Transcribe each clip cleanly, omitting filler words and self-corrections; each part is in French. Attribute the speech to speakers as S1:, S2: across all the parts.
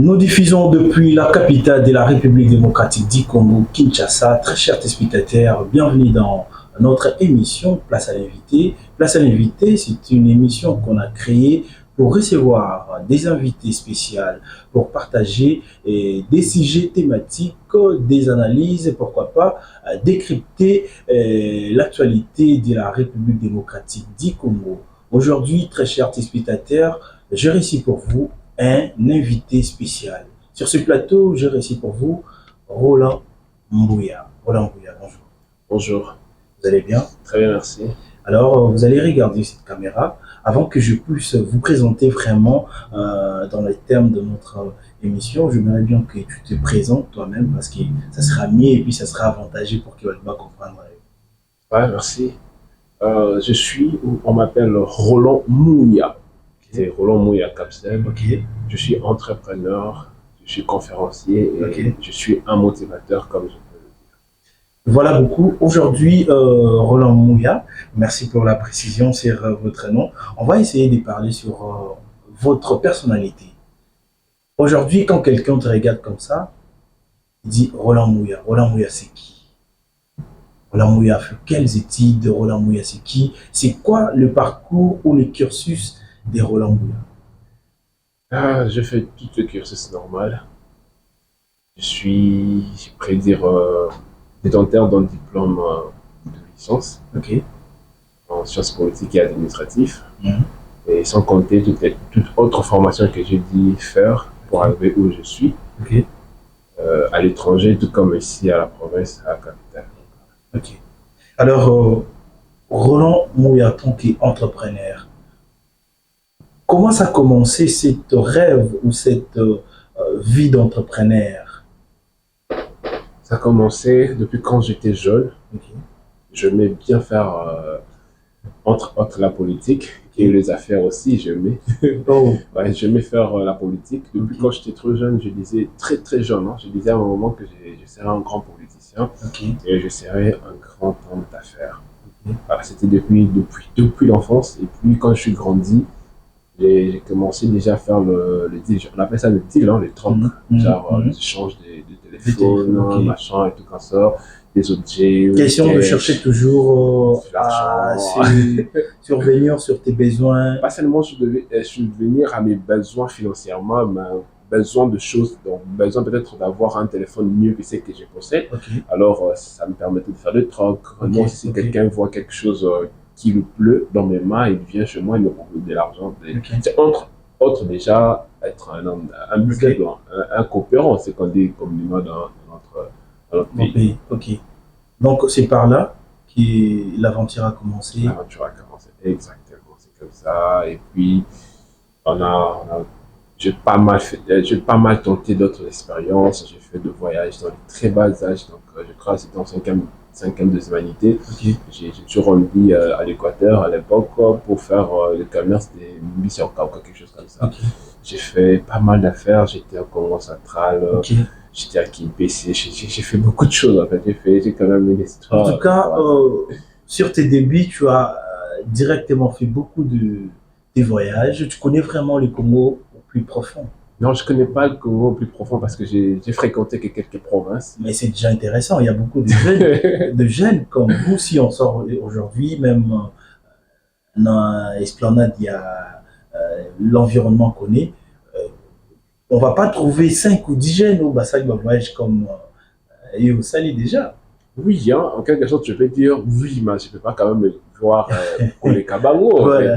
S1: Nous diffusons depuis la capitale de la République démocratique du Congo, Kinshasa. Très chers téléspectateurs, bienvenue dans notre émission Place à l'invité. Place à l'invité, c'est une émission qu'on a créée pour recevoir des invités spéciaux, pour partager des sujets thématiques, des analyses, pourquoi pas décrypter l'actualité de la République démocratique du Congo. Aujourd'hui, très chers téléspectateurs, j'ai réussi pour vous un invité spécial. Sur ce plateau, j'ai reçu pour vous Roland Mbouya. Roland Mbouya, bonjour.
S2: Bonjour.
S1: Vous allez bien?
S2: Très bien, merci.
S1: Alors, vous allez regarder cette caméra. Avant que je puisse vous présenter vraiment dans les termes de notre émission, j'aimerais bien que tu te présentes toi-même parce que ça sera mieux et puis ça sera avantageux pour que Walba comprenne.
S2: Ouais, merci. On m'appelle Roland Mbouya. C'est Roland Mbouya Capsel.
S1: Okay.
S2: Je suis entrepreneur, je suis conférencier et je suis un motivateur, comme je peux le dire.
S1: Voilà beaucoup. Aujourd'hui, Roland Mbouya, merci pour la précision sur votre nom. On va essayer de parler sur votre personnalité. Aujourd'hui, quand quelqu'un te regarde comme ça, il dit Roland Mbouya. Roland Mbouya, c'est qui? Roland Mbouya a fait quelles études? Roland Mbouya, c'est qui? C'est quoi le parcours ou le cursus de Roland Mbouya?
S2: Je fais tout le cursus normal. Je suis, je pourrais dire, détenteur d'un diplôme de licence en sciences politiques et administratives. Et sans compter toute autre formation que j'ai dû faire pour arriver où je suis, à l'étranger, tout comme ici à la province, à la capitale.
S1: Alors, Roland Mbouya, en tant qu'entrepreneur, comment ça a commencé cette rêve ou cette vie d'entrepreneur?
S2: Ça a commencé depuis quand j'étais jeune. J'aimais bien faire, entre autres, la politique et les affaires aussi, j'aimais. Ouais, j'aimais faire la politique. Depuis quand j'étais trop jeune, je disais, très jeune, hein, je disais à un moment que je serais un grand politicien et je serais un grand homme d'affaires. Voilà, c'était depuis l'enfance. Et puis quand je suis grandi, j'ai commencé déjà à faire le deal, on appelle ça le deal, hein, les trocs, genre l'échange des téléphones, machin et tout comme ça, des objets.
S1: Question de chercher toujours à survenir sur tes besoins.
S2: Pas seulement subvenir à mes besoins financièrement, mais besoin de choses, donc besoin peut-être d'avoir un téléphone mieux que ce que je possède. Alors ça me permettait de faire des trocs. Moi, si quelqu'un voit quelque chose qui lui pleut dans mes mains, il vient chez moi, il me propose de l'argent. C'est entre autres déjà être un homme, un coopérant, c'est qu'on dit communément dans notre pays.
S1: Donc c'est par là que l'aventure a commencé.
S2: L'aventure a commencé, exactement, c'est comme ça. Et puis j'ai pas mal tenté d'autres expériences. J'ai fait de voyages dans les très bas âges, donc je crois que c'était en cinquième des humanités. J'ai toujours envie à l'Équateur à l'époque pour faire le commerce des missions ou quelque chose comme ça. J'ai fait pas mal d'affaires, j'étais au Congo central, j'étais à Kimpese, j'ai fait beaucoup de choses en fait. J'ai quand même une histoire.
S1: En tout cas, sur tes débuts, tu as directement fait beaucoup de voyages. Tu connais vraiment le Congo au plus profond.
S2: Non, je ne connais pas le Congo au plus profond parce que j'ai fréquenté que quelques provinces.
S1: Mais c'est déjà intéressant. Il y a beaucoup de jeunes comme vous. Si on sort aujourd'hui, même dans l'esplanade, il y a l'environnement qu'on est. On ne va pas trouver 5 ou 10 jeunes au Bassag Babouage comme au Sali déjà.
S2: Oui, hein, en quelque sorte, je peux dire oui, mais je ne peux pas quand même voir pour les Kabango.
S1: Voilà,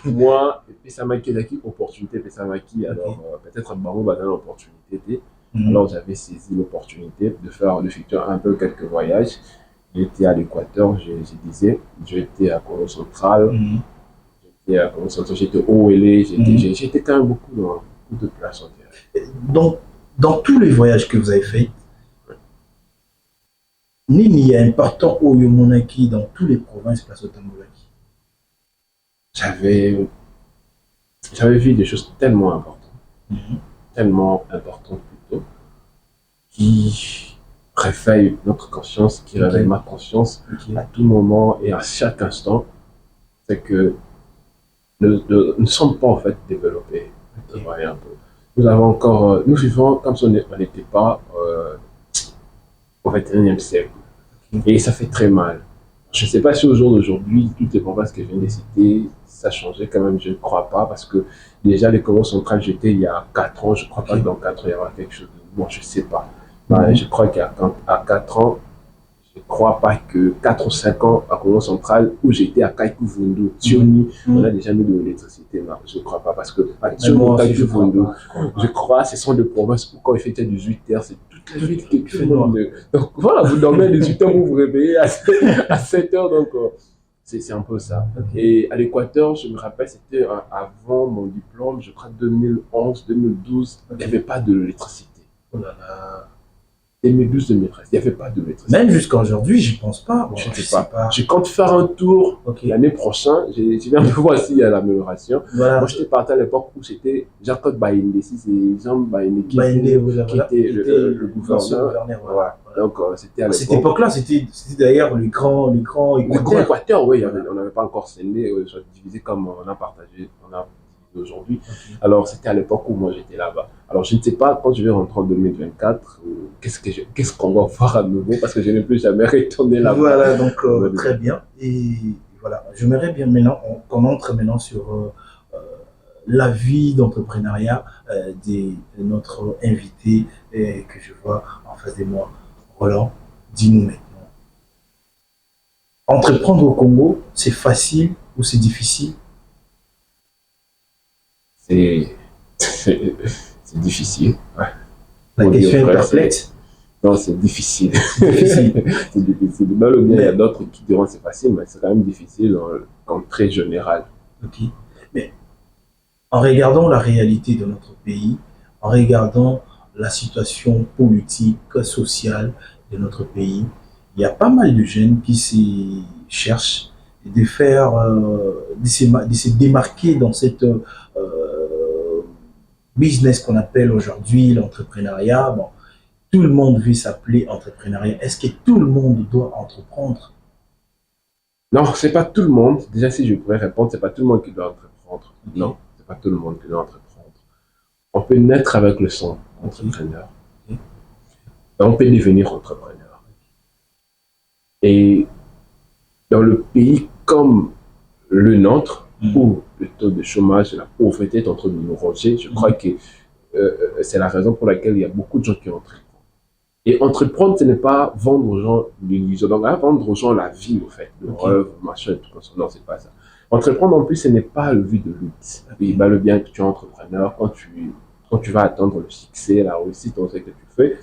S2: moi, ça m'a créé l'opportunité, ça m'a créé, alors peut-être Bango va donner l'opportunité. Alors j'avais saisi l'opportunité d'effectuer un peu quelques voyages. J'étais à l'Équateur, j'étais à Congo central, j'étais au Ouélé, j'étais quand même beaucoup dans beaucoup de places entières.
S1: Donc, dans tous les voyages que vous avez faits, Nini est important au Yomonaki dans toutes les provinces place au Tamboulaki.
S2: J'avais vu des choses tellement importantes plutôt, qui réveillent notre conscience, qui réveillent ma conscience à tout moment et à chaque instant. C'est que nous ne sommes pas en fait développés. Un peu. Nous avons encore, nous vivons comme si on n'était pas au 21e siècle. Et ça fait très mal. Je ne sais pas si au jour d'aujourd'hui, toutes les provinces que je viens de citer, ça a changé quand même, je ne crois pas, parce que déjà les Comores centrales, j'étais il y a 4 ans, je ne crois pas que dans 4 ans, il y aura quelque chose de bon, je ne sais pas. Je crois qu'à 4 ans, je ne crois pas que 4 ou 5 ans à Comores centrale, où j'étais à Kaikouvoundou, Tioni, on a déjà mis de l'électricité, non, je ne crois pas, parce que à Tioni, Kaikouvoundou, je crois, ce sont des provinces où quand il fait 18 heures, c'est toute la ville qui fait noir. Donc voilà, vous dormez à 18 heures, vous vous réveillez à 7 heures, donc c'est un peu ça. Et à l'Équateur, je me rappelle, c'était avant mon diplôme, je crois 2011, 2012, il n'y avait pas d'électricité. Oh là là. 2012, 2013, il n'y avait pas de d'électricité.
S1: Même jusqu'à aujourd'hui, j'y pense pas.
S2: Bon, je ne sais pas. Je compte faire un tour l'année prochaine. Je viens de voir s'il y a l'amélioration. Voilà. Moi, j'étais parti à l'époque où c'était Jacob Baïndé. C'est Jean Baïndé qui était le gouverneur. Voilà. Donc, c'était à l'époque.
S1: À cette époque-là, c'était d'ailleurs l'écran
S2: Équateur, oui. On n'avait pas encore scellé, divisé comme on a partagé. Aujourd'hui. Alors, c'était à l'époque où moi j'étais là-bas. Alors, je ne sais pas, quand je vais rentrer en 2024, qu'est-ce qu'on va voir à nouveau, parce que je n'ai plus jamais retourné là-bas.
S1: Voilà, donc très bien. Et voilà, j'aimerais bien maintenant qu'on entre maintenant sur la vie d'entrepreneuriat de notre invité que je vois en face de moi. Roland, dis-nous maintenant. Entreprendre au Congo, c'est facile ou c'est difficile?
S2: C'est difficile. Ouais.
S1: La question est perplexe.
S2: Non, c'est difficile. C'est difficile. Dans le bien, il y a d'autres qui diront c'est facile, mais c'est quand même difficile en très général.
S1: Ok. Mais en regardant la réalité de notre pays, en regardant la situation politique, sociale de notre pays, il y a pas mal de jeunes qui se cherchent de faire, de se démarquer dans cette business qu'on appelle aujourd'hui l'entrepreneuriat. Bon, tout le monde veut s'appeler entrepreneuriat. Est-ce que tout le monde doit entreprendre?
S2: Non, c'est pas tout le monde. Déjà, si je pourrais répondre, c'est pas tout le monde qui doit entreprendre. Okay. Non, c'est pas tout le monde qui doit entreprendre. On peut naître avec le son entrepreneur. Okay. Et on peut devenir entrepreneur. Et dans le pays comme le nôtre, où le taux de chômage et la pauvreté est en train de nous ronger, je crois que c'est la raison pour laquelle il y a beaucoup de gens qui entreprennent. Et entreprendre, ce n'est pas vendre aux gens l'illusion, donc vendre aux gens la vie, au fait, le rêve, machin, tout ça. Non, c'est pas ça. Entreprendre, en plus, ce n'est pas le but de lutte. Il va le bien que tu es entrepreneur, quand tu vas atteindre le succès, la réussite dans ce que tu fais,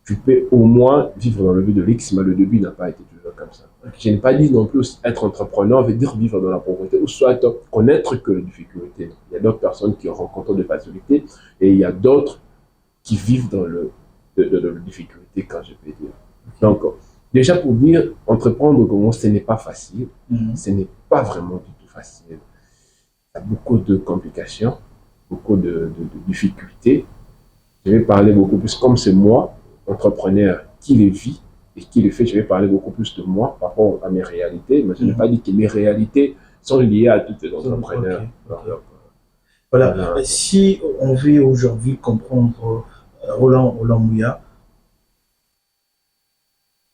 S2: tu peux au moins vivre dans le but de l'X, mais le début n'a pas été toujours comme ça. Je n'ai pas dit non plus être entrepreneur veut dire vivre dans la pauvreté, ou soit connaître que les difficultés. Il y a d'autres personnes qui rencontrent des facilités, et il y a d'autres qui vivent dans de difficultés, quand je peux dire. Donc, déjà pour dire, entreprendre au Congo, ce n'est pas facile. Ce n'est pas vraiment du tout facile. Il y a beaucoup de complications, beaucoup de difficultés. Je vais parler beaucoup plus, comme c'est moi, entrepreneur, qui les vit et qui les fait, je vais parler beaucoup plus de moi par rapport à mes réalités, mais je n'ai pas dit que mes réalités sont liées à tous les entrepreneurs. Okay.
S1: Voilà. Si on veut aujourd'hui comprendre Roland Mouya,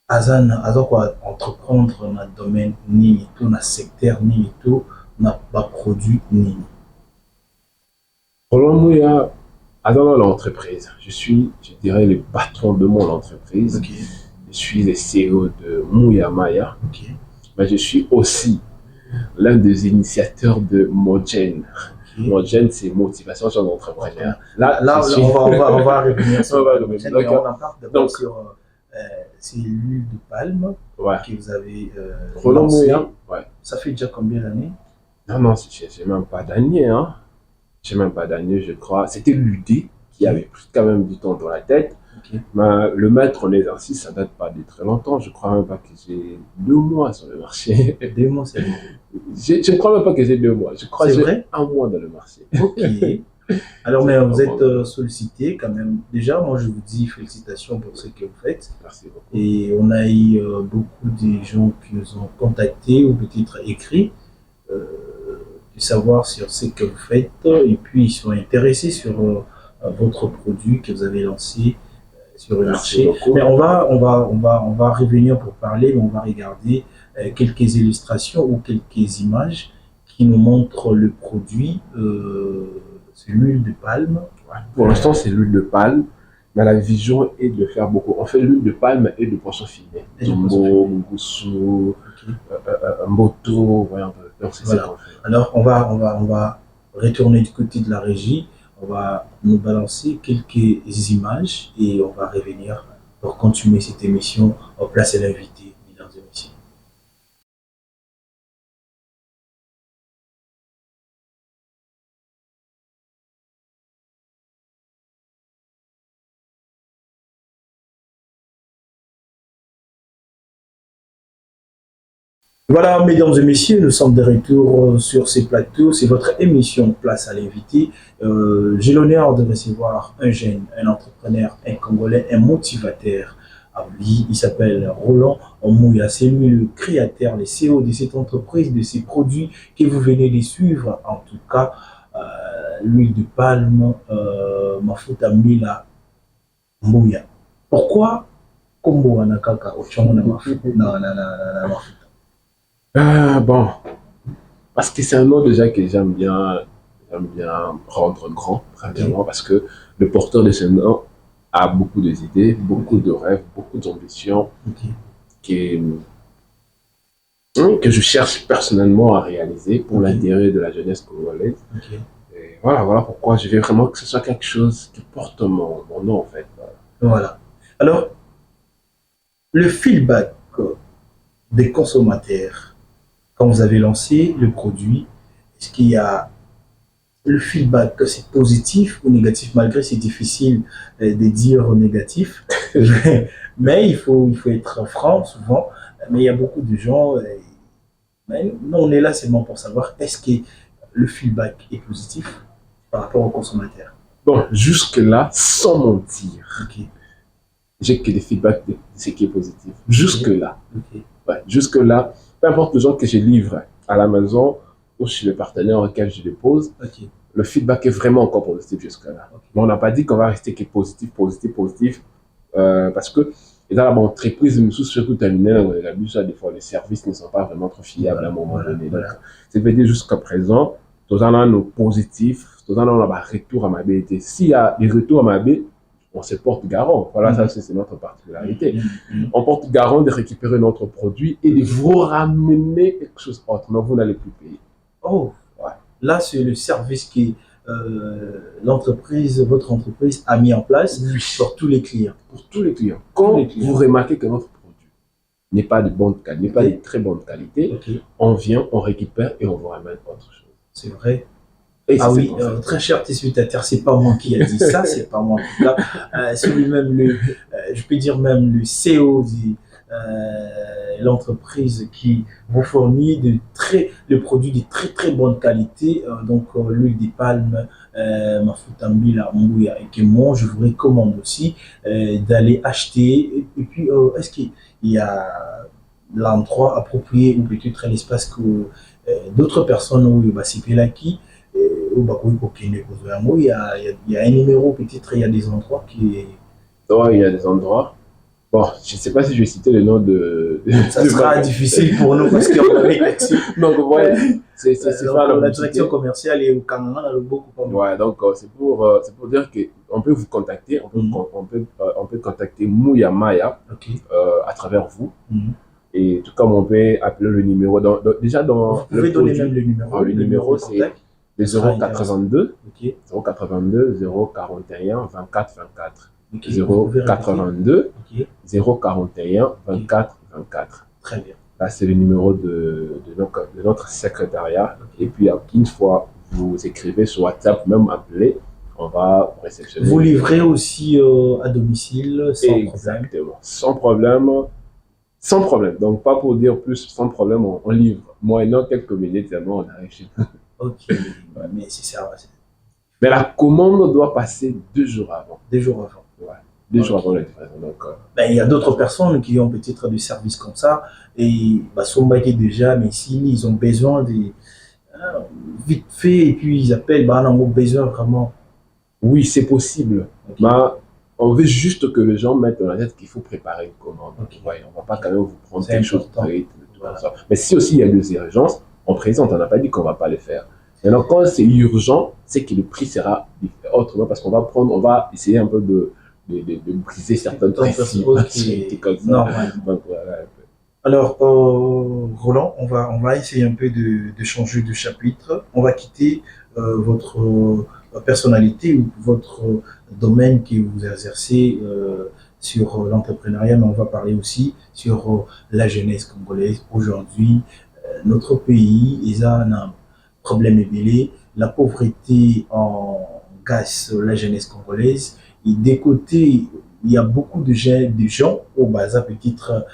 S1: aza quoi entreprendre dans le domaine ni tout, dans le secteur ni tout, n'a pas produit ni.
S2: Roland Mouya, dans l'entreprise, je dirais, le patron de mon entreprise. Okay. Je suis le CEO de Mouya Maya. Okay. Mais je suis aussi l'un des initiateurs de Mogen. Okay. Mogen, c'est motivation sur l'entrepreneur.
S1: Là on va revenir sur Mogen, mais on en parle d'abord sur c'est l'huile de palme que vous avez
S2: Roland Mouya. Ouais.
S1: Ça fait déjà combien d'années?
S2: Non, j'ai même pas d'années. Hein. J'ai même pas d'années, je crois. C'était l'idée qui avait pris quand même du temps dans la tête. Okay. Mais le mettre en exercice, ça date pas de très longtemps. Je crois même pas que j'ai 2 mois sur le marché.
S1: 2 mois, c'est bon.
S2: Je ne crois même pas que j'ai 2 mois. Je crois que j'ai 1 mois dans le marché.
S1: Ok. Alors, mais vous êtes sollicité quand même. Déjà, moi, je vous dis félicitations pour ce que vous faites.
S2: Merci beaucoup.
S1: Et on a eu beaucoup de gens qui nous ont contactés ou peut-être écrit. De savoir sur ce que vous faites et puis ils sont intéressés sur votre produit que vous avez lancé sur le
S2: Merci
S1: marché.
S2: beaucoup.
S1: Mais on va revenir pour parler, mais on va regarder quelques illustrations ou quelques images qui nous montrent le produit. C'est l'huile de palme.
S2: Ouais. Pour l'instant, c'est l'huile de palme, mais la vision est de faire beaucoup. On fait l'huile de palme et de poisson fumé. Jumbo, Mungusu, Moto, voilà un peu. Donc, c'est
S1: Voilà.
S2: ça qu'on fait.
S1: Alors, on va retourner du côté de la régie. On va nous balancer quelques images et on va revenir pour continuer cette émission en place et l'invité, mesdames et messieurs. Voilà, mesdames et messieurs, nous sommes de retour sur ces plateaux. C'est votre émission Place à l'invité. J'ai l'honneur de recevoir un jeune, un entrepreneur, un Congolais, un motivateur. Ah oui, il s'appelle Roland Mouya. C'est lui le créateur, le CEO de cette entreprise, de ces produits que vous venez de suivre. En tout cas, l'huile de palme, Mafuta Mila Mouya. Pourquoi Kombo Anakaka Ochongo Mafuta?
S2: Bon, parce que c'est un nom déjà que j'aime bien rendre grand, premièrement, parce que le porteur de ce nom a beaucoup d'idées, beaucoup de rêves, beaucoup d'ambitions que je cherche personnellement à réaliser pour l'intérêt de la jeunesse congolaise. Et voilà pourquoi je veux vraiment que ce soit quelque chose qui porte mon nom, en fait.
S1: Voilà. Alors, le feedback des consommateurs, quand vous avez lancé le produit, est-ce qu'il y a le feedback, que c'est positif ou négatif, malgré c'est difficile de dire négatif, mais il faut être franc souvent, mais il y a beaucoup de gens, mais nous on est là seulement pour savoir est-ce que le feedback est positif par rapport aux consommateurs.
S2: Bon, jusque-là, sans mentir, j'ai que des feedbacks de ce qui est positif. Jusque-là. Ouais, jusque-là, peu importe les gens que je livre à la maison ou chez le partenaire auquel je dépose, le feedback est vraiment encore positif jusque-là. Mais on n'a pas dit qu'on va rester que positif, parce que dans l'entreprise, nous sommes surtout terminés, on a vu ça des fois, les services ne sont pas vraiment trop fiables à un moment donné. Donc, ça veut dire jusqu'à présent, tous en nos positifs, tous en on a un retour à ma BT. S'il y a des retours à ma B, on se porte garant. Voilà, ça c'est notre particularité. On porte garant de récupérer notre produit et de vous ramener quelque chose autre, mais vous n'allez plus payer.
S1: Oh, ouais. Là c'est le service que votre entreprise a mis en place pour tous les clients.
S2: Pour tous les clients. Quand vous remarquez que notre produit n'est pas de bonne qualité, n'est pas de très bonne qualité, on vient, on récupère et on vous ramène autre chose.
S1: C'est vrai. Ah oui, très cher téléspectateur, c'est pas moi qui a dit ça, c'est pas moi en tout cas. C'est lui-même je peux dire même le CEO de l'entreprise qui vous fournit le produit de très très bonne qualité, donc l'huile de palme, Mafuta Mila Mouya, et que moi je vous recommande aussi d'aller acheter. Et puis, est-ce qu'il y a l'endroit approprié ou peut-être l'espace que d'autres personnes où il va s'y qui il y a un numéro, peut-être il y a des endroits qui...
S2: Oui, il y a des endroits. Bon, je ne sais pas si je vais citer le nom de...
S1: Ça sera difficile pour nous parce qu'on est là-dessus.
S2: Donc, ouais, c'est pas
S1: la direction commerciale est au Canada, dans le beaucoup.
S2: Ouais, donc c'est pour dire qu'on peut vous contacter, on peut contacter Mouya Maya à travers vous. Et tout comme on peut appeler le numéro. Déjà dans
S1: vous pouvez donner même le numéro.
S2: Le numéro, c'est 082 041 24 24. 082 041 24 24.
S1: Très bien.
S2: Là, c'est le numéro de notre secrétariat. Et puis, une fois vous écrivez sur WhatsApp, même appelez, on va réceptionner.
S1: Vous livrez aussi à domicile sans problème.
S2: Exactement. Sans problème. Donc, pas pour dire plus, sans problème, on livre. Moyennant quelques minutes, on arrive chez nous.
S1: Ok, mais c'est ça.
S2: Mais la commande doit passer 2 jours avant.
S1: 2 jours avant.
S2: Ouais. 2 jours avant la livraison. Donc,
S1: il y a d'autres personnes qui ont peut-être des services comme ça et sont baqués déjà, mais s'ils ont besoin de vite fait et puis ils appellent, on a besoin vraiment
S2: Oui, c'est possible.
S1: Ok.
S2: Mais on veut juste que les gens mettent dans la tête qu'il faut préparer une commande.
S1: Ok.
S2: Ouais, on ne va pas quand même vous prendre
S1: C'est
S2: quelque chose
S1: important.
S2: de tout
S1: Voilà.
S2: comme ça. Mais si aussi il y a des urgences, on présente. On n'a pas dit qu'on ne va pas les faire. Maintenant, quand c'est urgent, c'est que le prix sera autrement parce qu'on va prendre, on va essayer un peu de briser certains principes.
S1: Ok.
S2: Comme ça.
S1: Normalement.
S2: Donc, voilà.
S1: Alors, Roland, on va essayer un peu de changer de chapitre. On va quitter votre personnalité ou votre domaine que vous exercez sur l'entrepreneuriat, mais on va parler aussi sur la jeunesse congolaise. Aujourd'hui, notre pays, il a un problème ébélé. La pauvreté en gasse la jeunesse congolaise. Et des côtés, il y a beaucoup de gens au bas à peut-être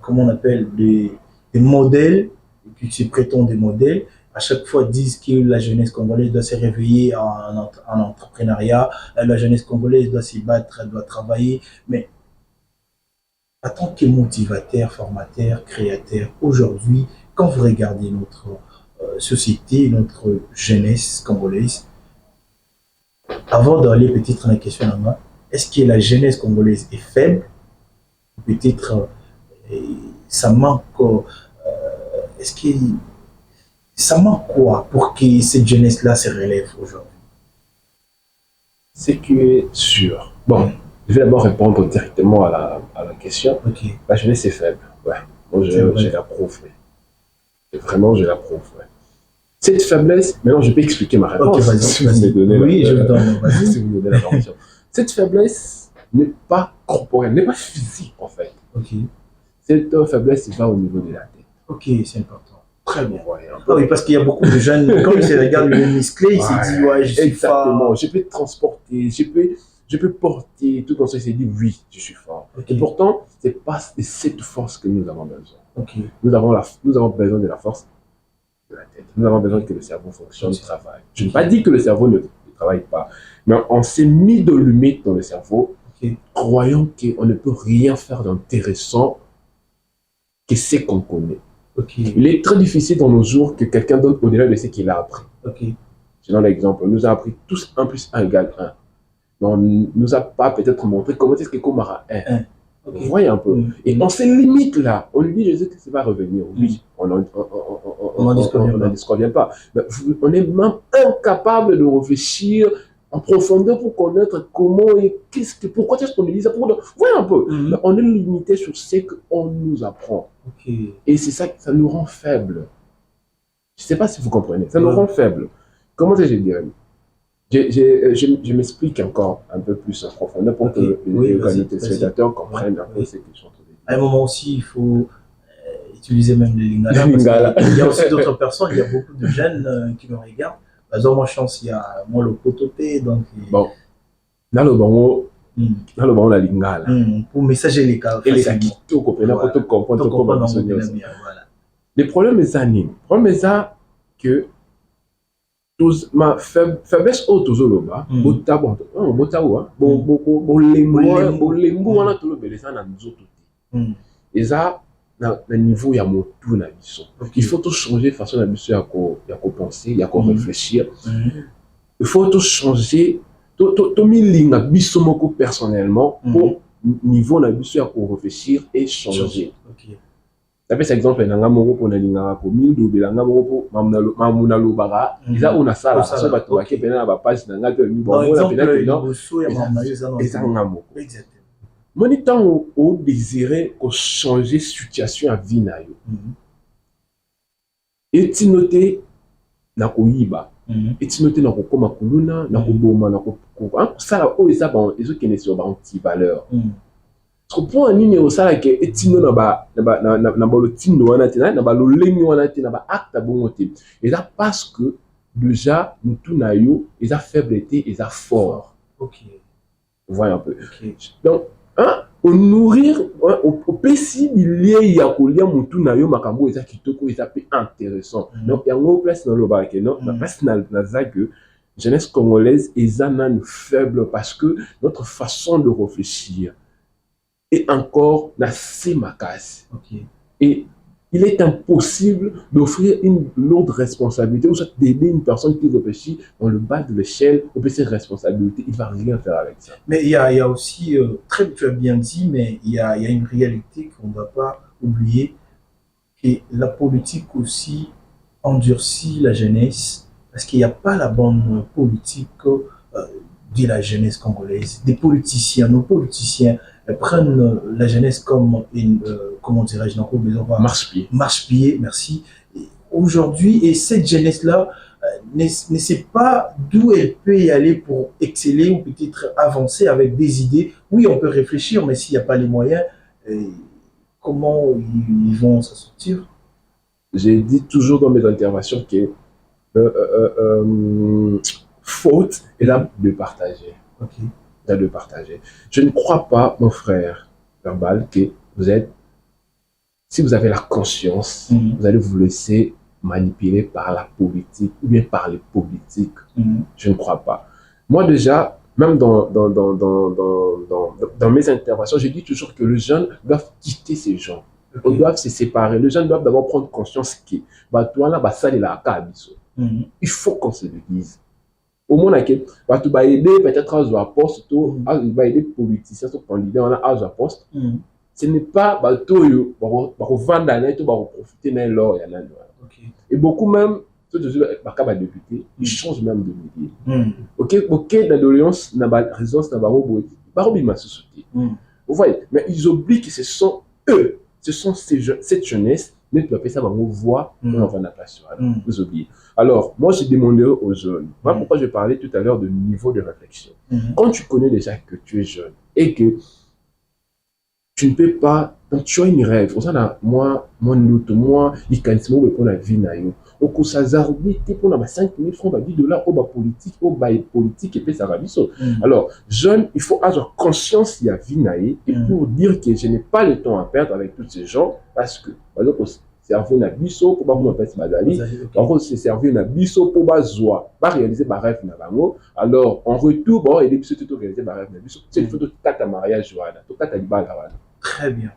S1: comment on appelle, des modèles, qui se prétendent des modèles, à chaque fois disent que la jeunesse congolaise doit se réveiller en entrepreneuriat, la jeunesse congolaise doit se battre, elle doit travailler. Mais en tant que motivateur, formateur, créateur, aujourd'hui, quand vous regardez notre société, notre jeunesse congolaise, avant d'aller peut-être dans la question en main, est-ce que la jeunesse congolaise est faible? Peut-être ça manque. Est-ce que ça manque quoi pour que cette jeunesse-là se relève aujourd'hui?
S2: C'est qui est sûr. Bon, je vais d'abord répondre directement à la question.
S1: Ok.
S2: La jeunesse est faible. Ouais. Moi, je l'approuve. Et vraiment, je l'approuve. Ouais. Cette faiblesse, maintenant, je peux expliquer ma réponse.
S1: Ok, vas-y.
S2: Si vous me donnez
S1: oui, je vous donne.
S2: Si vous me donnez la permission. Cette faiblesse n'est pas corporelle, n'est pas physique, en fait.
S1: Ok.
S2: Cette faiblesse, c'est pas au niveau de la tête.
S1: Ok, c'est important. Très bien.
S2: Ouais,
S1: ah oui, parce qu'il y a beaucoup de jeunes, quand ils se regardent le musclé, ils se disent, ouais, je suis
S2: exactement.
S1: fort.
S2: Je peux transporter, je peux porter, tout comme ça, il s'est dit, oui, je suis fort.
S1: Okay.
S2: Et pourtant, c'est pas de cette force que nous avons besoin.
S1: Okay.
S2: Nous avons besoin de la force de la tête. Nous avons besoin que le cerveau fonctionne, travaille. Je n'ai pas dit que le cerveau ne travaille pas, mais on s'est mis de limites dans le cerveau, croyant qu'on ne peut rien faire d'intéressant que ce qu'on connaît. Il est très difficile dans nos jours que quelqu'un donne au-delà de ce qu'il a appris. Je donne l'exemple. On nous a appris tous 1 plus 1 égale 1. Mais on ne nous a pas peut-être montré comment est-ce que Komara 1. Vous voyez un peu. Et on se limite là. On lui dit, je sais que ça va revenir. Oui, on n'en disconvient pas. Mais on est même incapable de réfléchir en profondeur pour connaître comment et pourquoi est-ce qu'on dit ça. Vous voyez un peu. Mais on est limité sur ce qu'on nous apprend. Et c'est ça, ça nous rend faibles. Je ne sais pas si vous comprenez. Ça nous rend faibles. Comment est-ce que je dirais? Je m'explique encore un peu plus en profondeur pour que les téléspectateurs comprennent un peu ce que je suis en train de dire.
S1: À un moment aussi, il faut utiliser même les lingala. Il y a aussi d'autres personnes, il y a beaucoup de jeunes qui me regardent. Par exemple, moi, je pense qu'il y a moi le pototé. Donc,
S2: bon, dans le bon, la lingala.
S1: Pour messager les cas.
S2: Et les acquis, tout comprendre, tout comprendre. Le problème est ça, le problème est ça que ma faiblesse au tozoloba botabu bolembu wana tolobeleza na nzoto te eza na niveau ya motu na biso. Il faut tout changer façon na biso ya ko penser, ya ko réfléchir. Il faut tout changer to milinga biso moko personnellement pour niveau na biso ya ko réfléchir et changer. Ça fait exemple nanga moko pona linga ko mildo belanga moko mamuna lobara iza una sala so bato ba kepena na ba page nanga to ni bon na pena que non exactement moni temps au désirer ko changer situation à vie na yo et ti noter na ko yiba et ti noter na ko koma kuluna na ko boma na ko sala o eza bon ezo kene sur ba anti valeur. Pour un numéro ça que etino na ba le tindo wana te na ba lo lengi wana te na ba acte bon te et ça parce que déjà nous tout na yo et ça faiblesse et ça fort. Vous voyez un peu. Donc on nourrir au possible il y a ko lia mutu na yo makambo et ça kitoko et ça peut intéressant. Donc il y a une place dans le bar que non la place na ça que jeunesse congolaise est un faible parce que notre façon de réfléchir et encore na c'est ma casse. Et il est impossible d'offrir une lourde responsabilité ou soit d'aider une personne qui réfléchit dans le bas de l'échelle au cette responsabilité. Il ne va rien faire avec ça.
S1: Mais il y a aussi, tu as bien dit, mais il y a une réalité qu'on ne doit pas oublier, que la politique aussi endurcit la jeunesse, parce qu'il n'y a pas la bonne politique de la jeunesse congolaise. Des nos politiciens prennent la jeunesse comme une, comment dirais-je, marche-pied, merci. Aujourd'hui, et cette jeunesse-là ne sait pas d'où elle peut y aller pour exceller ou peut-être avancer avec des idées. Oui, on peut réfléchir, mais s'il n'y a pas les moyens, comment ils vont s'en sortir?
S2: J'ai dit toujours dans mes interventions que faute est là de partager.
S1: Okay.
S2: Là de partager. Je ne crois pas, mon frère Verbal, que vous êtes, si vous avez la conscience, vous allez vous laisser manipuler par la politique ou bien par les politiques. Je ne crois pas. Moi déjà, même dans mes interventions, je dis toujours que les jeunes doivent quitter ces gens. Okay. Ils doivent se séparer. Les jeunes doivent d'abord prendre conscience que il faut qu'on se le dise. Au moins, tu vas aider peut-être à un poste, tu vas aider les politiciens, les candidats à un poste. Ce n'est pas pour vendre l'année, tu vas profiter de l'or. Et beaucoup même, députés, ils changent même de métier. Ok, dans l'alliance, dans la résidence, dans la société. Vous voyez, mais ils oublient que ce sont eux, ce sont cette jeunesse, mais tu appelles ça voix, on va la place. Vous oubliez. Alors, moi, j'ai demandé aux jeunes, voilà pourquoi je parlais tout à l'heure de niveau de réflexion. Quand tu connais déjà que tu es jeune et que tu ne peux pas, donc tu as une rêve, moi, il can se pour la vie, au coup, ça zarbi, tu pour 5 000 francs, $10 au politique, et puis ça va bien. Alors, jeune, il faut avoir conscience il y a vie, et pour dire que je n'ai pas le temps à perdre avec tous ces gens, parce que, par exemple, servir na biso pour pas qu'on appelle Madali, par contre c'est servir na biso pour pas réaliser ma rêve na bango. Alors en retour bon et biso tout réaliser ma rêve na biso. C'est une photo de ta mariage Joana, tout ta libala.
S1: Très bien.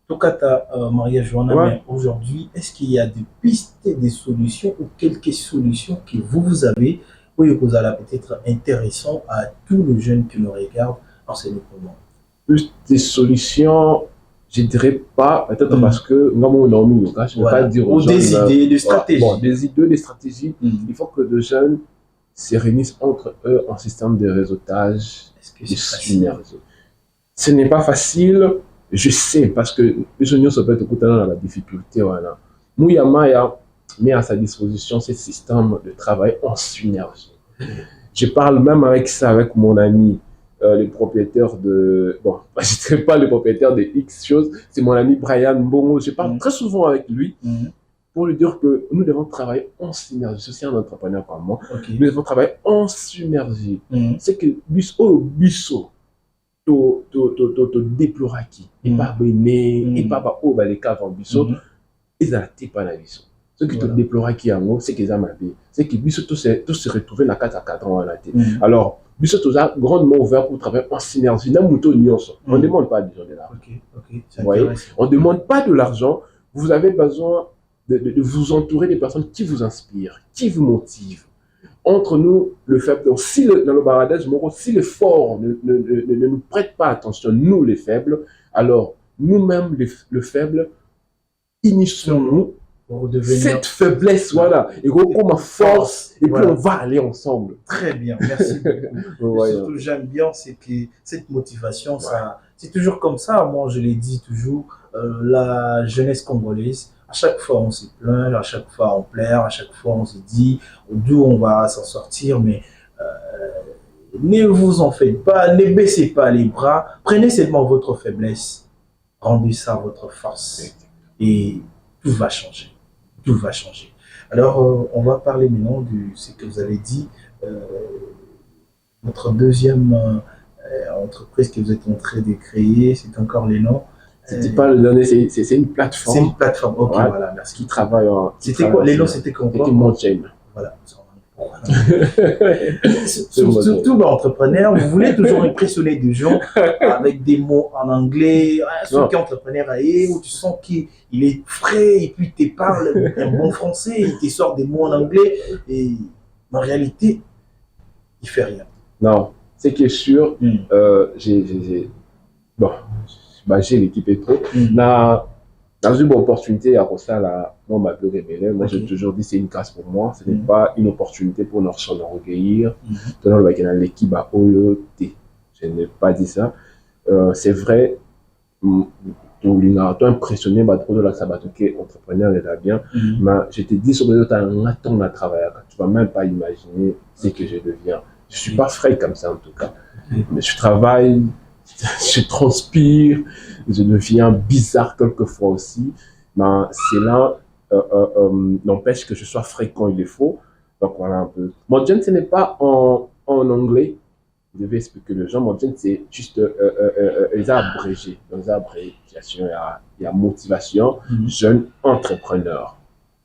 S1: Tout cas ta mariage Joana, mais aujourd'hui, est-ce qu'il y a des pistes, des solutions ou quelques solutions que vous avez pour que vous allez peut-être intéressant à tous les jeunes qui nous regardent en ce moment?
S2: Plus des solutions. Je ne dirais pas, peut-être parce que je ne peux pas dire aux gens.
S1: Des idées, des stratégies.
S2: Bon, des idées, des stratégies. Il faut que les jeunes se réunissent entre eux en système de réseautage, de synergie. Ce n'est pas facile, je sais, parce que les jeunes sont peut-être dans la difficulté. Voilà. Mouyama met à sa disposition ce système de travail en synergie. Je parle même avec ça, avec mon ami. Le propriétaire de... Bon, je ne dirais pas le propriétaire de X choses, c'est mon ami Brian Mbongo. Je parle très souvent avec lui pour lui dire que nous devons travailler en synergie. C'est aussi un entrepreneur comme moi. Nous devons travailler en synergie. C'est que biso, to déploraki, et pas béné, et pas les caves en biso, ils ont pas la biso. Ce qui te déploraki en gros, c'est qu'ils ont mal. C'est que biso, tout se retrouver dans 4 à 4 ans à la tête. Alors, biso tout ça grandement ouvert pour travailler en synergie. On ne demande pas de l'argent. On ne demande pas de l'argent. Vous avez besoin de vous entourer des personnes qui vous inspirent, qui vous motivent. Entre nous, le faible, donc si dans le baradage, si le fort ne nous prête pas attention, nous les faibles, alors nous-mêmes le faible, initions-nous cette faiblesse, voilà, et comme ma force, et puis on va aller ensemble.
S1: Très bien, merci beaucoup. Surtout, j'aime bien, c'est que cette motivation, c'est toujours comme ça. Moi, je l'ai dit toujours, la jeunesse congolaise, à chaque fois on se plaint, à chaque fois on pleure, à chaque fois on se dit d'où on va s'en sortir, mais ne vous en faites pas, ne baissez pas les bras, prenez seulement votre faiblesse, rendez ça votre force, et tout va changer. Tout va changer. Alors, on va parler maintenant de ce que vous avez dit, votre deuxième entreprise que vous êtes en train de créer, c'est encore les noms.
S2: C'était pas le dernier, c'est une plateforme.
S1: C'est une plateforme, ok, voilà, merci.
S2: Qui travaille en...
S1: C'était quoi? Les noms, c'était quoi?
S2: C'était Montchain.
S1: Voilà, Surtout entrepreneur, vous voulez toujours impressionner des gens avec des mots en anglais. Ceux qui sont entrepreneurs, où tu sens qu'il est frais et puis il te parle un bon français, il te sort des mots en anglais et en réalité, il fait rien.
S2: Non, ce qui est sûr, j'ai l'équipe et trop. Dans une bonne opportunité, à ça, là, moi, m'a peu révélé. Moi, j'ai toujours dit c'est une casse pour moi. Ce n'est pas une opportunité pour nous recueillir. Dans l'équipe à OET. Je n'ai pas dit ça. C'est vrai, toi impressionné, trop de la sabatoké, entrepreneur, il est bien. Mais je te dis, sur le temps, à travailler. Tu ne vas même pas imaginer ce que je deviens. Je ne suis pas frais comme ça, en tout cas. Mais je travaille, je transpire, je deviens bizarre quelquefois aussi. Mais cela n'empêche que je sois frais quand il est faux. Donc voilà un peu. Mon gen, ce n'est pas en anglais. Je devais expliquer les gens. Mon gen, c'est juste les abrégés. Dans les abréviations, il y a motivation, jeune entrepreneur.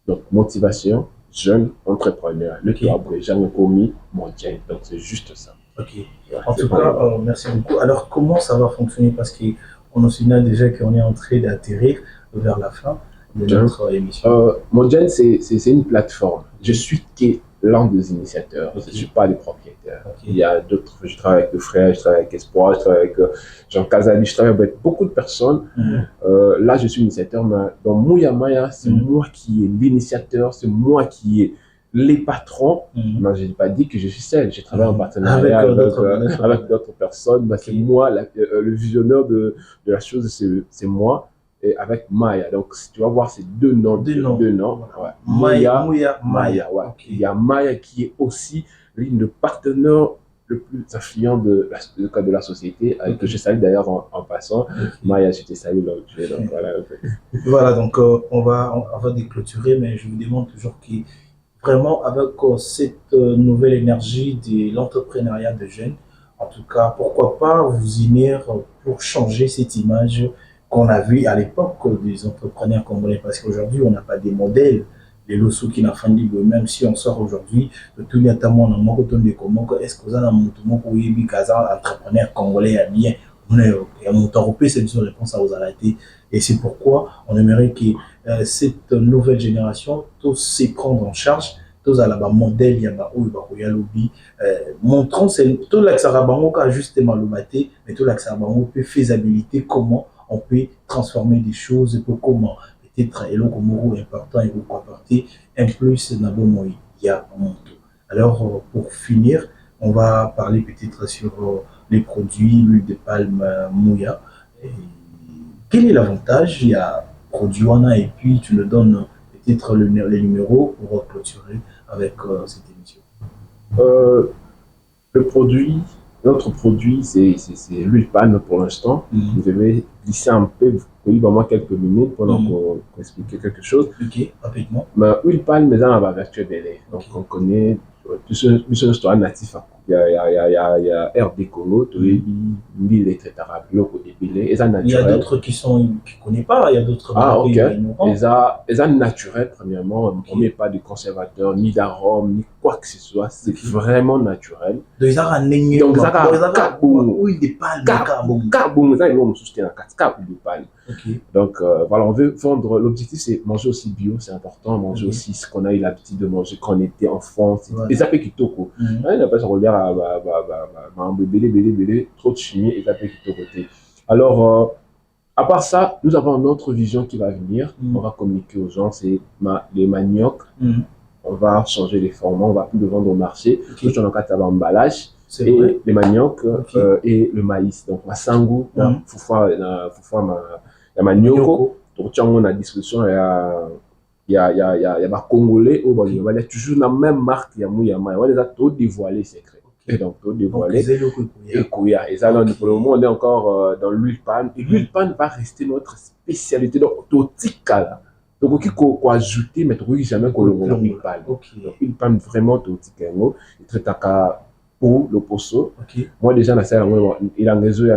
S2: Donc motivation, jeune entrepreneur. Le qui abrégé, on a commis mon gen. Donc c'est juste ça.
S1: Ok. En tout cas, merci beaucoup. Alors, comment ça va fonctionner? Parce qu'on a déjà qu'on est en train d'atterrir vers la fin de notre émission.
S2: Mon gen, c'est une plateforme. Je suis l'un des initiateurs. Je ne suis pas le propriétaire. Il y a d'autres. Je travaille avec le frère, je travaille avec Espoir, je travaille avec Jean Casali, je travaille avec beaucoup de personnes. Là, je suis initiateur, mais dans Mouya Maya, c'est moi qui est l'initiateur, c'est moi qui est les patrons. Mais je n'ai pas dit que je suis seul. J'ai travaillé en partenariat avec d'autres personnes. Mais c'est moi, le visionnaire de la chose, c'est moi. Et avec Maya. Donc, tu vas voir ces deux noms. Deux noms. Ouais. Maya. Ouais. Okay. Il y a Maya qui est aussi l'une des partenaires le plus influent de la société, que je salue d'ailleurs en passant. Maya, je te salue là où tu es. Donc, voilà.
S1: Voilà, donc on va déclôturer, mais je vous demande toujours vraiment avec cette nouvelle énergie de l'entrepreneuriat de jeunes, en tout cas, pourquoi pas vous unir pour changer cette image qu'on a vu à l'époque des entrepreneurs congolais, parce qu'aujourd'hui, on n'a pas des modèles. Les lossous qui n'ont pas dit, même si on sort aujourd'hui, tout le monde a comment est-ce que vous avez un entrepreneur congolais à bien? Et à mon européen, c'est une réponse à vous arrêter. Et c'est pourquoi on aimerait que cette nouvelle génération, tous se prendre en charge, tous à la modèle, il y a lobby, montrons, tout l'accès à justement le maté, mais tout l'accès à peut faisabilité, comment on peut transformer des choses pour comment peut-être et l'Okomoro est important et vous apporter un plus dans le monde. Il y a un monde. Alors pour finir, on va parler peut-être sur les produits, l'huile de palme Mouya. Quel est l'avantage? Il y a produit Wana et puis tu nous donnes peut-être les numéros pour clôturer avec cette émission.
S2: Notre produit, c'est l'huile palme pour l'instant. Vous devez glisser un peu, vous pouvez moi quelques minutes pendant qu'on explique quelque chose.
S1: Ok, rapidement.
S2: Mais l'huile palme, mais on va vertu belé. Donc on connaît tout ce histoire natif. Il y a RD Congo, Mille, etc. Il
S1: y a d'autres qui ne connaissent pas, il y a d'autres.
S2: Ah, ok. Ils sont naturels, premièrement. On ne met pas de conservateur, ni d'arôme, ni quoi que ce soit. C'est vraiment naturel.
S1: Donc, ils ont un
S2: donc, donc, voilà, on veut vendre. L'objectif, c'est manger aussi bio, c'est important. Manger aussi ce qu'on a eu l'habitude de manger quand on était enfant. Et ça fait kitoko. On appelle ça relire trop de chimie et ça fait kitoko. Alors, à part ça, nous avons une autre vision qui va venir. On va communiquer aux gens, c'est les maniocs. On va changer les formats, on va plus le vendre au marché. Tout on a un emballage. Et les maniocs et le maïs. Donc, ma sangu, la manioko. Donc, on a discussion, il y a ma Congolais, il y a toujours la même marque, il y a Mouyama. On les a tout dévoilé, secret. Et donc, tout dévoilé. Et Kouya. Et ça, pour le moment, on est encore dans l'huile palme. Et l'huile palme va rester notre spécialité. Donc, tout tika. Donc, il faut ajouter, mais jamais qu'on le l'huile palme. Donc, l'huile palme vraiment tout tika. Et très taka. ou le poisson. Moi, déjà, il a réseau, il a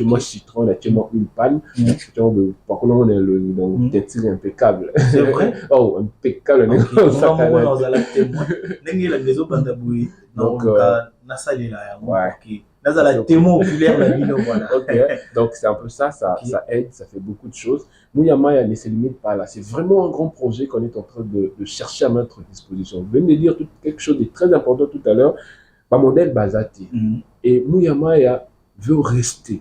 S2: moi citron, moi une panne. Par contre, on est le textile impeccable.
S1: C'est vrai?
S2: Oh, impeccable.
S1: Donc,
S2: donc c'est un peu ça, ça aide, ça fait beaucoup de choses. Mouyama ne se limite pas là. C'est vraiment un grand projet qu'on est en train de chercher à mettre à disposition. Vous venez de dire quelque chose de très important tout à l'heure. Ma modèle Bazati. Et Mouyama veut rester.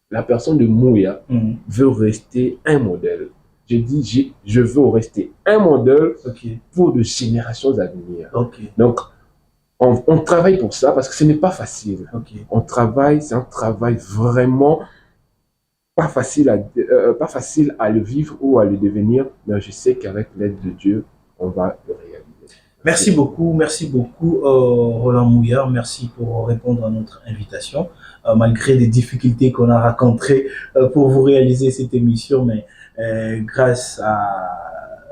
S2: La personne de Mouya veut rester un modèle. Je dis, je veux rester un modèle pour de générations à venir. Donc, on travaille pour ça parce que ce n'est pas facile. On travaille, c'est un travail vraiment pas facile à le vivre ou à le devenir, mais je sais qu'avec l'aide de Dieu, on va le réaliser.
S1: Merci beaucoup Roland Mouya, merci pour répondre à notre invitation, malgré les difficultés qu'on a rencontrées pour vous réaliser cette émission, mais grâce à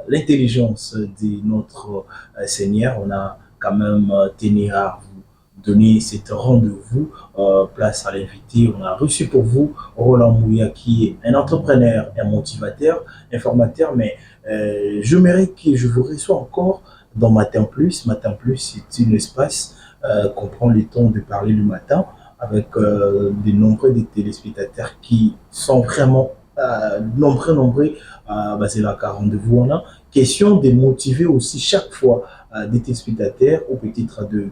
S1: l'intelligence de notre Seigneur, on a quand même tenu à vous donner cet rendez-vous, place à l'invité. On a reçu pour vous Roland Mouya, qui est un entrepreneur, un motivateur, informateur, mais j'aimerais que je vous reçois encore dans Matin Plus. Matin Plus, c'est un espace qu'on prend le temps de parler le matin avec de nombreux des téléspectateurs qui sont vraiment nombreux c'est là qu'à rendez-vous. On a question de motiver aussi chaque fois des téléspectateurs ou peut-être de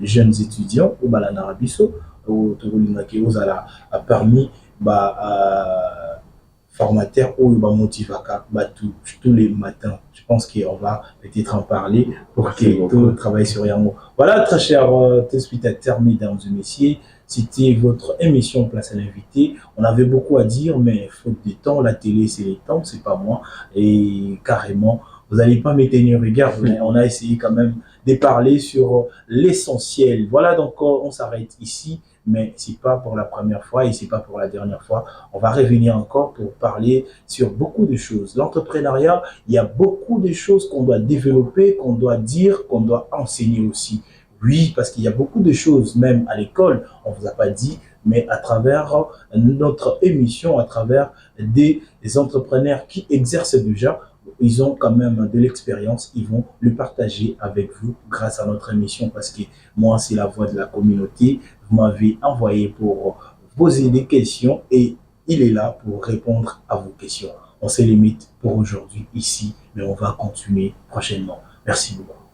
S1: jeunes étudiants au Balanarabiso au Togolinake a permis formateur ou motivaka tous les matins. Je pense qu'on va peut-être en parler pour que tout le travail sur Yamo. Voilà, très chers téléspectateurs, mesdames et messieurs, c'était votre émission Place à l'invité. On avait beaucoup à dire, mais faute de temps, la télé c'est le temps, c'est pas moi. Et carrément, vous n'allez pas me tenir rigueur, mais on a essayé quand même de parler sur l'essentiel. Voilà, donc on s'arrête ici. Mais c'est pas pour la première fois et c'est pas pour la dernière fois. On va revenir encore pour parler sur beaucoup de choses. L'entrepreneuriat, il y a beaucoup de choses qu'on doit développer, qu'on doit dire, qu'on doit enseigner aussi. Oui, parce qu'il y a beaucoup de choses, même à l'école, on vous a pas dit, mais à travers notre émission, à travers des entrepreneurs qui exercent déjà, ils ont quand même de l'expérience, ils vont le partager avec vous grâce à notre émission parce que moi, c'est la voix de la communauté. Vous m'avez envoyé pour poser des questions et il est là pour répondre à vos questions. On se limite pour aujourd'hui ici, mais on va continuer prochainement. Merci beaucoup.